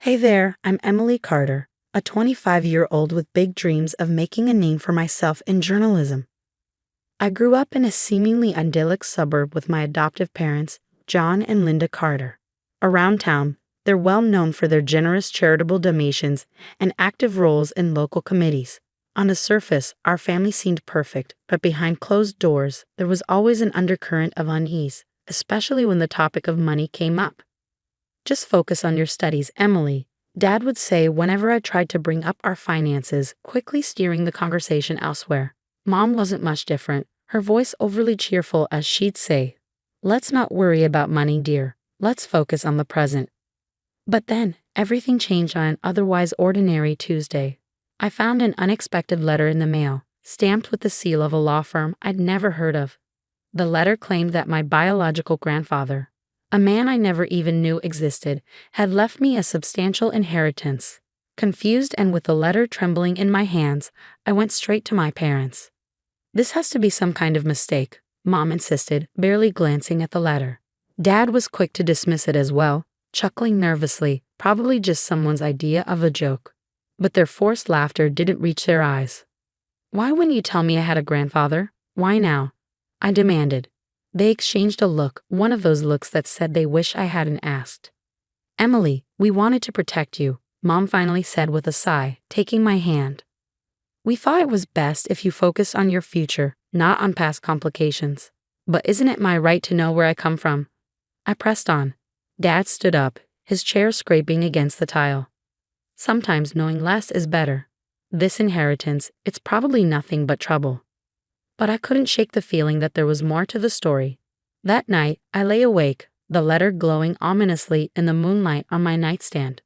Hey there, I'm Emily Carter, a 25-year-old with big dreams of making a name for myself in journalism. I grew up in a seemingly idyllic suburb with my adoptive parents, John and Linda Carter. Around town, they're well known for their generous charitable donations and active roles in local committees. On the surface, our family seemed perfect, but behind closed doors, there was always an undercurrent of unease, especially when the topic of money came up. Just focus on your studies, Emily, Dad would say whenever I tried to bring up our finances, quickly steering the conversation elsewhere. Mom wasn't much different, her voice overly cheerful as she'd say, "Let's not worry about money, dear. Let's focus on the present." But then, everything changed on an otherwise ordinary Tuesday. I found an unexpected letter in the mail, stamped with the seal of a law firm I'd never heard of. The letter claimed that my biological grandfather, a man I never even knew existed, had left me a substantial inheritance. Confused and with the letter trembling in my hands, I went straight to my parents. "This has to be some kind of mistake," Mom insisted, barely glancing at the letter. Dad was quick to dismiss it as well, chuckling nervously, probably just someone's idea of a joke. But their forced laughter didn't reach their eyes. "Why wouldn't you tell me I had a grandfather? Why now?" I demanded. They exchanged a look, one of those looks that said they wish I hadn't asked. "Emily, we wanted to protect you," Mom finally said with a sigh, taking my hand. "We thought it was best if you focused on your future, not on past complications. But isn't it my right to know where I come from?" I pressed on. Dad stood up, his chair scraping against the tile. "Sometimes knowing less is better. This inheritance, it's probably nothing but trouble." But I couldn't shake the feeling that there was more to the story. That night, I lay awake, the letter glowing ominously in the moonlight on my nightstand.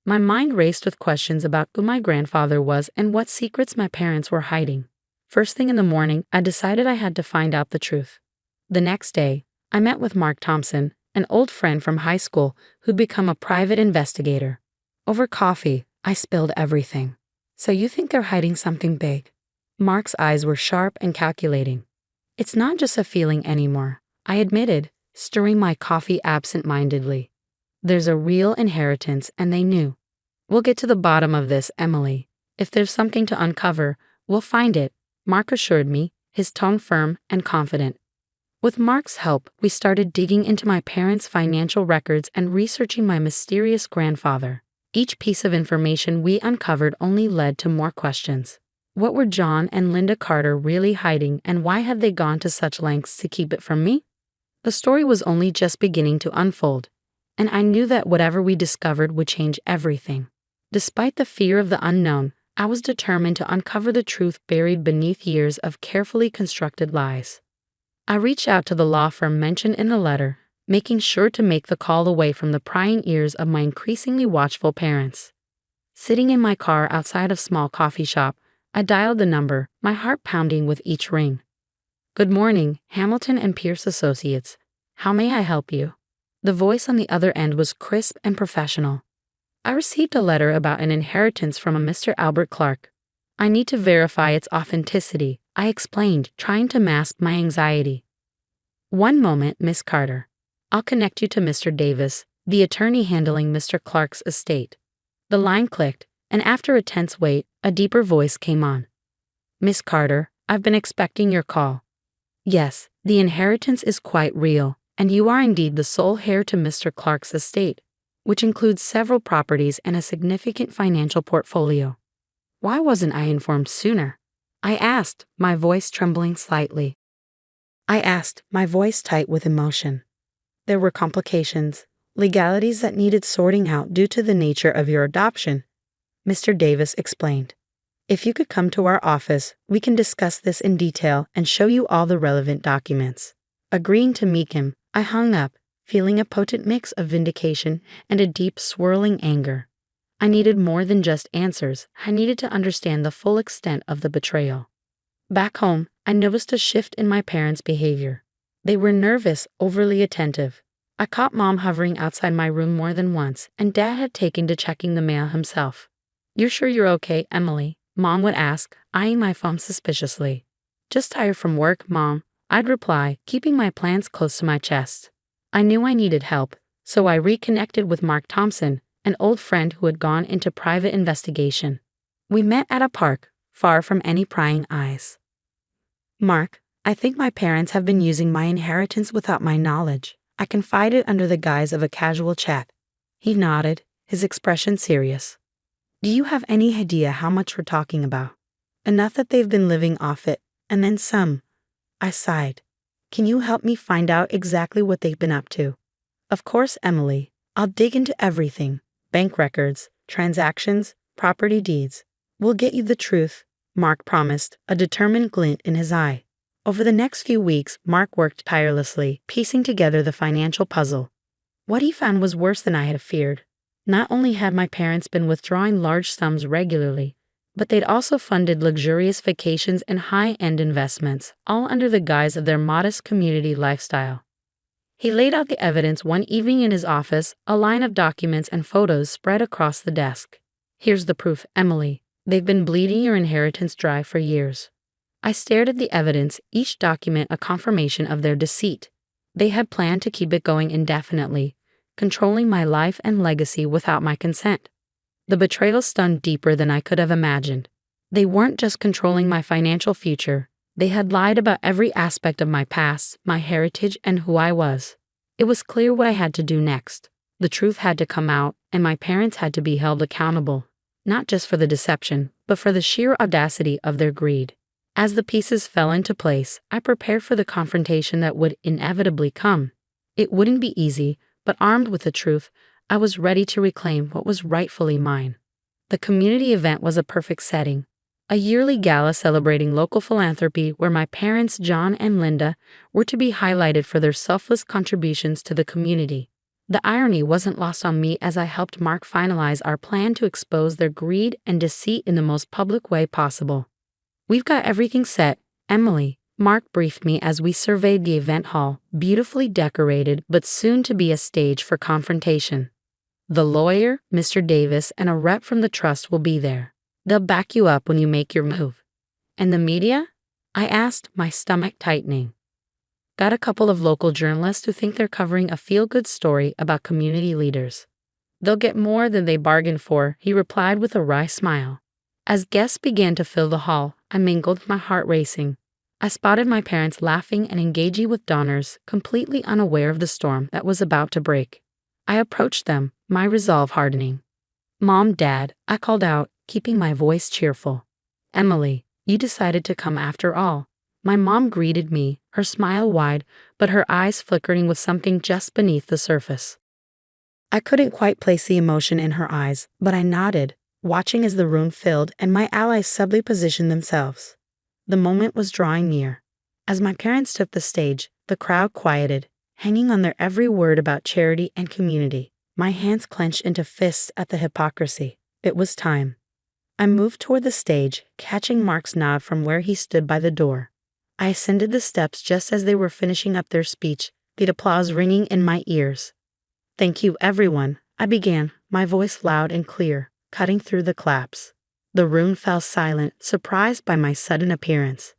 My mind raced with questions about who my grandfather was and what secrets my parents were hiding. First thing in the morning, I decided I had to find out the truth. The next day, I met with Mark Thompson, an old friend from high school who'd become a private investigator. Over coffee, I spilled everything. "So you think they're hiding something big?" Mark's eyes were sharp and calculating. "It's not just a feeling anymore," I admitted, stirring my coffee absent-mindedly. "There's a real inheritance, and they knew. We'll get to the bottom of this, Emily. If there's something to uncover, we'll find it," Mark assured me, his tone firm and confident. With Mark's help, we started digging into my parents' financial records and researching my mysterious grandfather. Each piece of information we uncovered only led to more questions. What were John and Linda Carter really hiding, and why had they gone to such lengths to keep it from me? The story was only just beginning to unfold, and I knew that whatever we discovered would change everything. Despite the fear of the unknown, I was determined to uncover the truth buried beneath years of carefully constructed lies. I reached out to the law firm mentioned in the letter, making sure to make the call away from the prying ears of my increasingly watchful parents. Sitting in my car outside a small coffee shop, I dialed the number, my heart pounding with each ring. "Good morning, Hamilton and Pierce Associates. How may I help you?" The voice on the other end was crisp and professional. "I received a letter about an inheritance from a Mr. Albert Clark. I need to verify its authenticity," I explained, trying to mask my anxiety. "One moment, Miss Carter. I'll connect you to Mr. Davis, the attorney handling Mr. Clark's estate." The line clicked, and after a tense wait, a deeper voice came on. "Miss Carter, I've been expecting your call. Yes, the inheritance is quite real, and you are indeed the sole heir to Mr. Clark's estate, which includes several properties and a significant financial portfolio." Why wasn't I informed sooner? I asked, my voice trembling slightly. I asked, my voice tight with emotion. There were complications, legalities that needed sorting out due to the nature of your adoption, Mr. Davis explained. "If you could come to our office, we can discuss this in detail and show you all the relevant documents." Agreeing to meet him, I hung up, feeling a potent mix of vindication and a deep swirling anger. I needed more than just answers. I needed to understand the full extent of the betrayal. Back home, I noticed a shift in my parents' behavior. They were nervous, overly attentive. I caught Mom hovering outside my room more than once, and Dad had taken to checking the mail himself. "You're sure you're okay, Emily?" Mom would ask, eyeing my phone suspiciously. "Just tired from work, Mom," I'd reply, keeping my plans close to my chest. I knew I needed help, so I reconnected with Mark Thompson, an old friend who had gone into private investigation. We met at a park, far from any prying eyes. Mark, I think my parents have been using my inheritance without my knowledge, I confided under the guise of a casual chat. He nodded, his expression serious. Do you have any idea how much we're talking about? Enough that they've been living off it, and then some. I sighed. Can you help me find out exactly what they've been up to? Of course, Emily. I'll dig into everything. Bank records, transactions, property deeds. We'll get you the truth, Mark promised, a determined glint in his eye. Over the next few weeks, Mark worked tirelessly, piecing together the financial puzzle. What he found was worse than I had feared. Not only had my parents been withdrawing large sums regularly, but they'd also funded luxurious vacations and high-end investments, all under the guise of their modest community lifestyle. He laid out the evidence one evening in his office, a line of documents and photos spread across the desk. Here's the proof, Emily. They've been bleeding your inheritance dry for years. I stared at the evidence, each document a confirmation of their deceit. They had planned to keep it going indefinitely, controlling my life and legacy without my consent. The betrayal stung deeper than I could have imagined. They weren't just controlling my financial future, they had lied about every aspect of my past, my heritage, and who I was. It was clear what I had to do next. The truth had to come out, and my parents had to be held accountable, not just for the deception, but for the sheer audacity of their greed. As the pieces fell into place, I prepared for the confrontation that would inevitably come. It wouldn't be easy, but armed with the truth, I was ready to reclaim what was rightfully mine. The community event was a perfect setting. A yearly gala celebrating local philanthropy where my parents, John and Linda, were to be highlighted for their selfless contributions to the community. The irony wasn't lost on me as I helped Mark finalize our plan to expose their greed and deceit in the most public way possible. We've got everything set, Emily, Mark briefed me as we surveyed the event hall, beautifully decorated but soon to be a stage for confrontation. The lawyer, Mr. Davis, and a rep from the trust will be there. They'll back you up when you make your move. And the media? I asked, my stomach tightening. Got a couple of local journalists who think they're covering a feel-good story about community leaders. They'll get more than they bargained for, he replied with a wry smile. As guests began to fill the hall, I mingled, my heart racing. I spotted my parents laughing and engaging with donors, completely unaware of the storm that was about to break. I approached them, my resolve hardening. Mom, Dad, I called out, keeping my voice cheerful. Emily, you decided to come after all. My mom greeted me, her smile wide, but her eyes flickering with something just beneath the surface. I couldn't quite place the emotion in her eyes, but I nodded, watching as the room filled and my allies subtly positioned themselves. The moment was drawing near. As my parents took the stage, the crowd quieted, hanging on their every word about charity and community. My hands clenched into fists at the hypocrisy. It was time. I moved toward the stage, catching Mark's nod from where he stood by the door. I ascended the steps just as they were finishing up their speech, the applause ringing in my ears. Thank you, everyone, I began, my voice loud and clear, cutting through the claps. The room fell silent, surprised by my sudden appearance.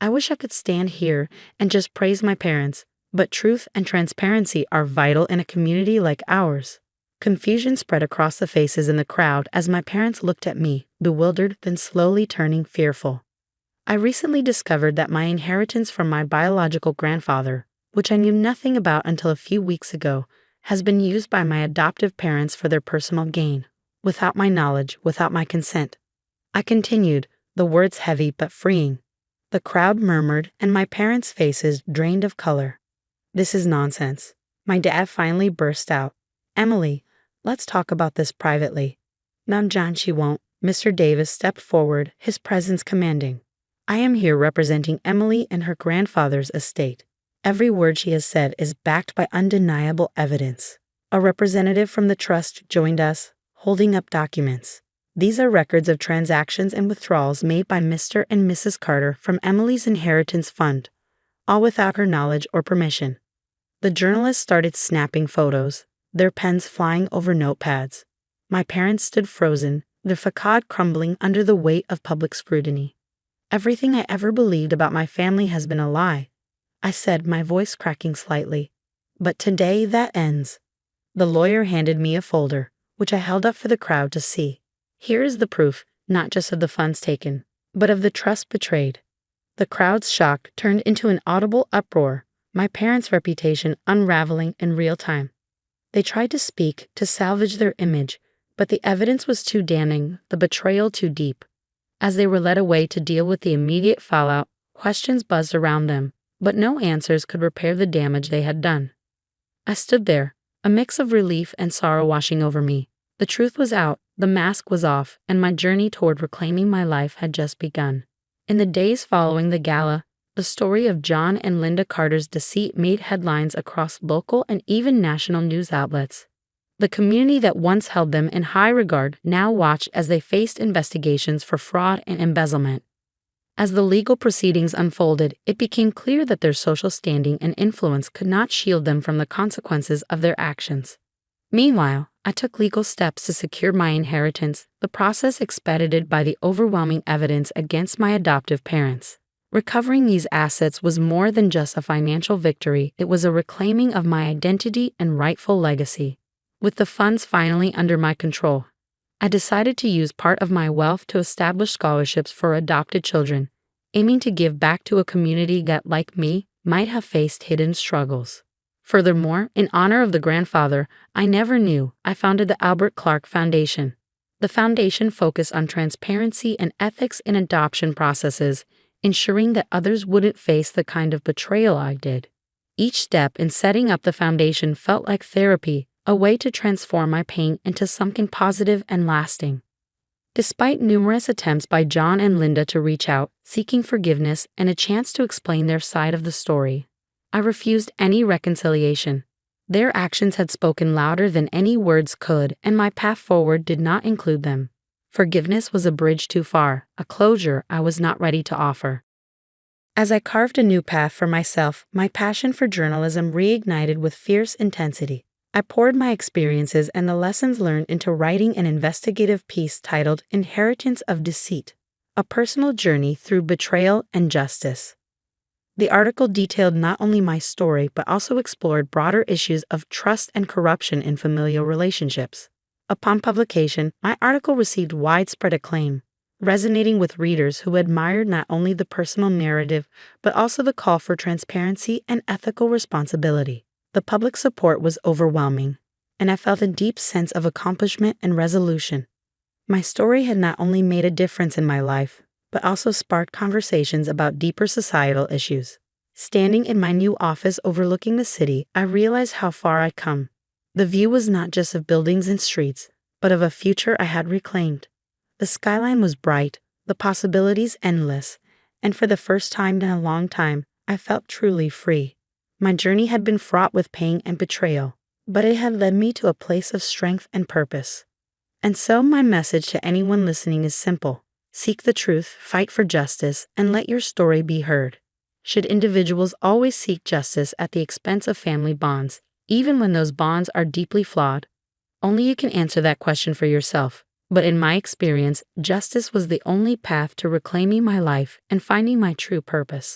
I wish I could stand here and just praise my parents, but truth and transparency are vital in a community like ours. Confusion spread across the faces in the crowd as my parents looked at me, bewildered, then slowly turning fearful. I recently discovered that my inheritance from my biological grandfather, which I knew nothing about until a few weeks ago, has been used by my adoptive parents for their personal gain, without my knowledge, without my consent. I continued, the words heavy but freeing. The crowd murmured, and my parents' faces drained of color. This is nonsense. My dad finally burst out. Emily, let's talk about this privately. No, John, she won't. Mr. Davis stepped forward, his presence commanding. I am here representing Emily and her grandfather's estate. Every word she has said is backed by undeniable evidence. A representative from the trust joined us, holding up documents. These are records of transactions and withdrawals made by Mr. and Mrs. Carter from Emily's inheritance fund, all without her knowledge or permission. The journalists started snapping photos, their pens flying over notepads. My parents stood frozen, their facade crumbling under the weight of public scrutiny. Everything I ever believed about my family has been a lie, I said, my voice cracking slightly. But today that ends. The lawyer handed me a folder, which I held up for the crowd to see. Here is the proof, not just of the funds taken, but of the trust betrayed. The crowd's shock turned into an audible uproar, my parents' reputation unraveling in real time. They tried to speak, to salvage their image, but the evidence was too damning, the betrayal too deep. As they were led away to deal with the immediate fallout, questions buzzed around them, but no answers could repair the damage they had done. I stood there, a mix of relief and sorrow washing over me. The truth was out, the mask was off, and my journey toward reclaiming my life had just begun. In the days following the gala, the story of John and Linda Carter's deceit made headlines across local and even national news outlets. The community that once held them in high regard now watched as they faced investigations for fraud and embezzlement. As the legal proceedings unfolded, it became clear that their social standing and influence could not shield them from the consequences of their actions. Meanwhile, I took legal steps to secure my inheritance, the process expedited by the overwhelming evidence against my adoptive parents. Recovering these assets was more than just a financial victory, it was a reclaiming of my identity and rightful legacy. With the funds finally under my control, I decided to use part of my wealth to establish scholarships for adopted children, aiming to give back to a community that, like me, might have faced hidden struggles. Furthermore, in honor of the grandfather I never knew, I founded the Albert Clark Foundation. The foundation focused on transparency and ethics in adoption processes, ensuring that others wouldn't face the kind of betrayal I did. Each step in setting up the foundation felt like therapy, a way to transform my pain into something positive and lasting. Despite numerous attempts by John and Linda to reach out, seeking forgiveness and a chance to explain their side of the story, I refused any reconciliation. Their actions had spoken louder than any words could, and my path forward did not include them. Forgiveness was a bridge too far, a closure I was not ready to offer. As I carved a new path for myself, my passion for journalism reignited with fierce intensity. I poured my experiences and the lessons learned into writing an investigative piece titled Inheritance of Deceit, a personal journey through betrayal and justice. The article detailed not only my story but also explored broader issues of trust and corruption in familial relationships. Upon publication, my article received widespread acclaim, resonating with readers who admired not only the personal narrative but also the call for transparency and ethical responsibility. The public support was overwhelming, and I felt a deep sense of accomplishment and resolution. My story had not only made a difference in my life, but also sparked conversations about deeper societal issues. Standing in my new office overlooking the city, I realized how far I'd come. The view was not just of buildings and streets, but of a future I had reclaimed. The skyline was bright, the possibilities endless, and for the first time in a long time, I felt truly free. My journey had been fraught with pain and betrayal, but it had led me to a place of strength and purpose. And so my message to anyone listening is simple. Seek the truth, fight for justice, and let your story be heard. Should individuals always seek justice at the expense of family bonds, even when those bonds are deeply flawed? Only you can answer that question for yourself. But in my experience, justice was the only path to reclaiming my life and finding my true purpose.